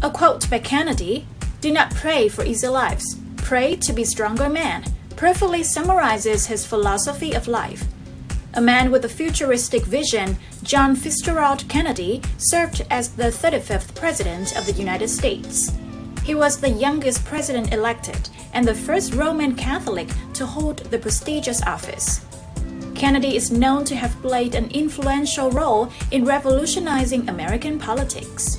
A quote by Kennedy, "Do not pray for easy lives. Pray to be stronger man," perfectly summarizes his philosophy of life. A man with a futuristic vision, John Fitzgerald Kennedy served as the 35th President of the United States. He was the youngest president elected and the first Roman Catholic to hold the prestigious office. Kennedy is known to have played an influential role in revolutionizing American politics.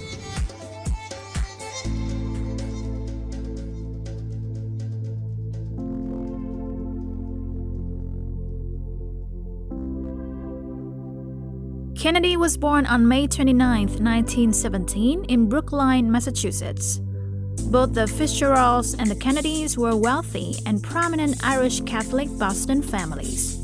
Kennedy was born on May 29, 1917, in Brookline, Massachusetts. Both the Fitzgeralds and the Kennedys were wealthy and prominent Irish Catholic Boston families.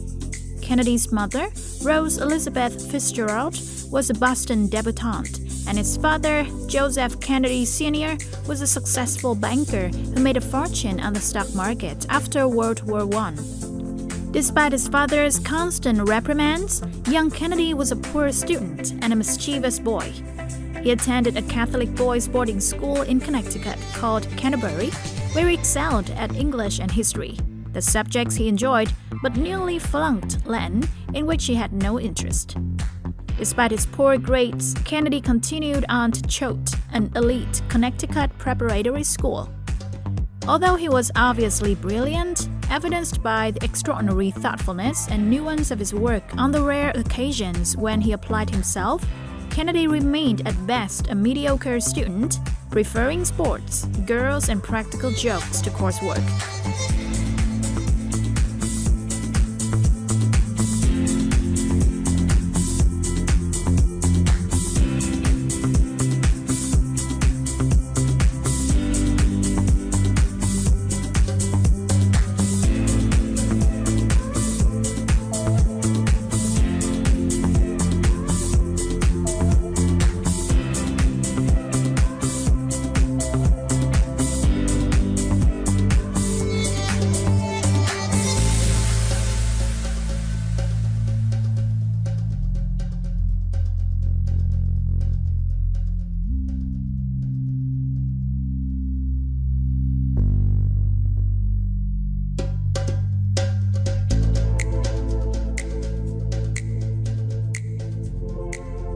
Kennedy's mother, Rose Elizabeth Fitzgerald, was a Boston debutante, and his father, Joseph Kennedy Sr., was a successful banker who made a fortune on the stock market after World War I. Despite his father's constant reprimands, young Kennedy was a poor student and a mischievous boy. He attended a Catholic boys' boarding school in Connecticut called Canterbury, where he excelled at English and history, the subjects he enjoyed, but nearly flunked Latin, in which he had no interest. Despite his poor grades, Kennedy continued on to Choate, an elite Connecticut preparatory school. Although he was obviously brilliant, evidenced by the extraordinary thoughtfulness and nuance of his work on the rare occasions when he applied himself, Kennedy remained at best a mediocre student, preferring sports, girls, and practical jokes to coursework.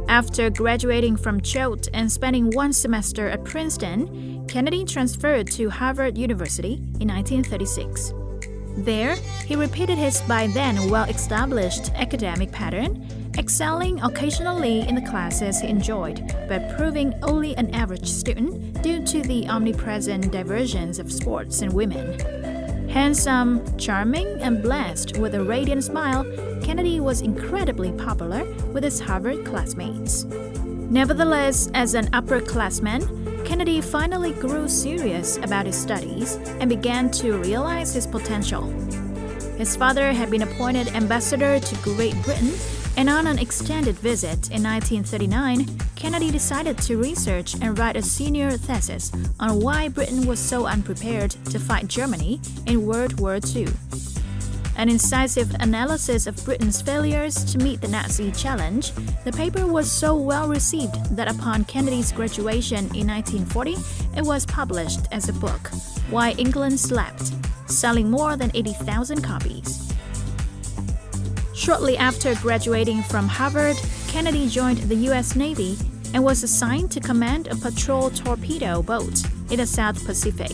After graduating from Choate and spending one semester at Princeton, Kennedy transferred to Harvard University in 1936. There, he repeated his by then well-established academic pattern, excelling occasionally in the classes he enjoyed, but proving only an average student due to the omnipresent diversions of sports and women. Handsome, charming, and blessed with a radiant smile, Kennedy was incredibly popular with his Harvard classmates. Nevertheless, as an upperclassman, Kennedy finally grew serious about his studies and began to realize his potential. His father had been appointed ambassador to Great Britain, and on an extended visit in 1939, Kennedy decided to research and write a senior thesis on why Britain was so unprepared to fight Germany in World War II. An incisive analysis of Britain's failures to meet the Nazi challenge, the paper was so well received that upon Kennedy's graduation in 1940, it was published as a book, Why England Slept, selling more than 80,000 copies. Shortly after graduating from Harvard, Kennedy joined the U.S. Navy and was assigned to command a patrol torpedo boat in the South Pacific.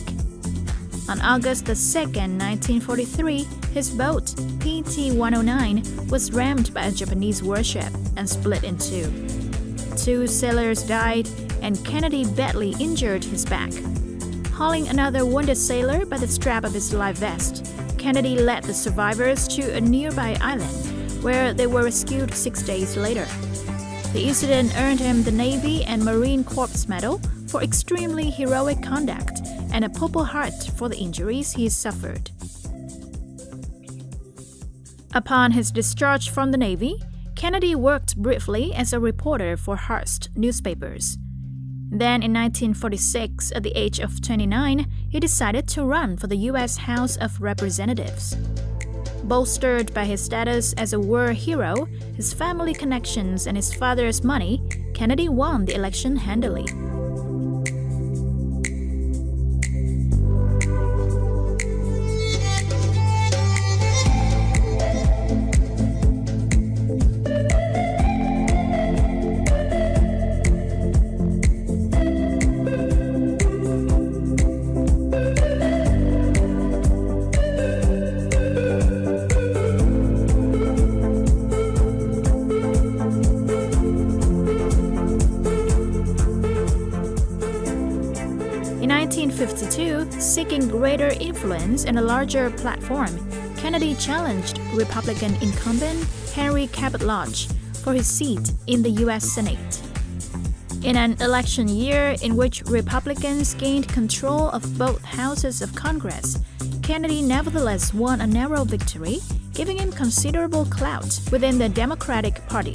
On August 2, 1943, his boat, PT-109, was rammed by a Japanese warship and split in two. 2 sailors died, and Kennedy badly injured his back. Hauling another wounded sailor by the strap of his life vest, Kennedy led the survivors to a nearby island, where they were rescued 6 days later. The incident earned him the Navy and Marine Corps Medal for extremely heroic conduct and a Purple Heart for the injuries he suffered. Upon his discharge from the Navy, Kennedy worked briefly as a reporter for Hearst newspapers. Then in 1946, at the age of 29, he decided to run for the U.S. House of Representatives. Bolstered by his status as a war hero, his family connections, and his father's money, Kennedy won the election handily. 1962, seeking greater influence and a larger platform, Kennedy challenged Republican incumbent Henry Cabot Lodge for his seat in the U.S. Senate. In an election year in which Republicans gained control of both houses of Congress, Kennedy nevertheless won a narrow victory, giving him considerable clout within the Democratic Party.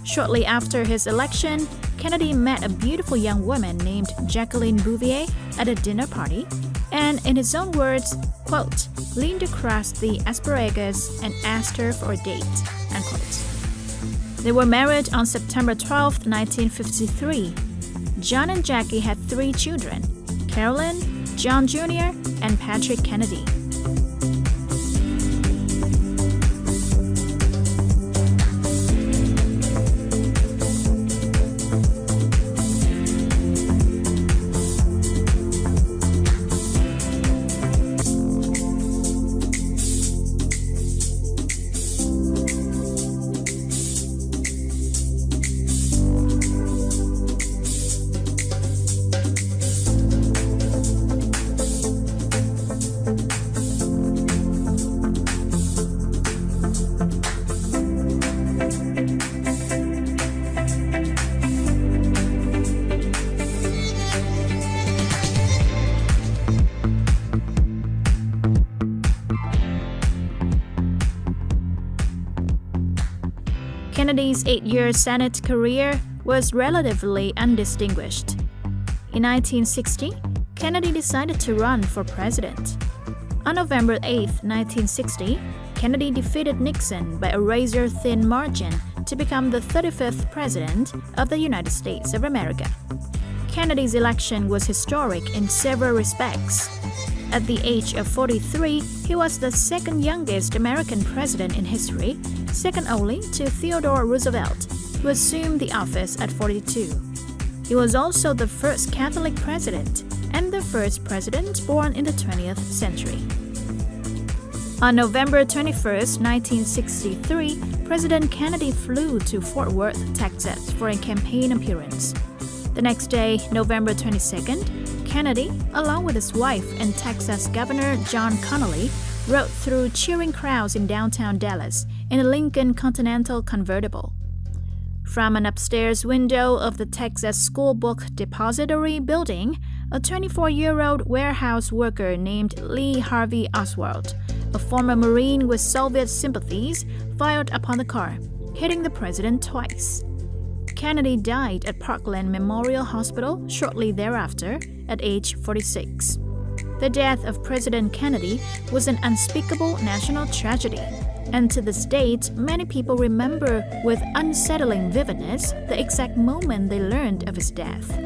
Shortly after his election, Kennedy met a beautiful young woman named Jacqueline Bouvier at a dinner party, and in his own words, quote, leaned across the asparagus and asked her for a date, unquote. They were married on September 12, 1953. John and Jackie had 3 children, Carolyn, John Jr., and Patrick Kennedy. Kennedy's 8-year Senate career was relatively undistinguished. In 1960, Kennedy decided to run for president. On November 8, 1960, Kennedy defeated Nixon by a razor-thin margin to become the 35th President of the United States of America. Kennedy's election was historic in several respects. At the age of 43, he was the second youngest American president in history, second only to Theodore Roosevelt, who assumed the office at 42. He was also the first Catholic president and the first president born in the 20th century. On November 21, 1963, President Kennedy flew to Fort Worth, Texas for a campaign appearance. The next day, November 22nd, Kennedy, along with his wife and Texas Governor John Connally, rode through cheering crowds in downtown Dallas in a Lincoln Continental convertible. From an upstairs window of the Texas School Book Depository building, a 24-year-old warehouse worker named Lee Harvey Oswald, a former Marine with Soviet sympathies, fired upon the car, hitting the president twice. Kennedy died at Parkland Memorial Hospital shortly thereafter at age 46. The death of President Kennedy was an unspeakable national tragedy, and to this date, many people remember with unsettling vividness the exact moment they learned of his death.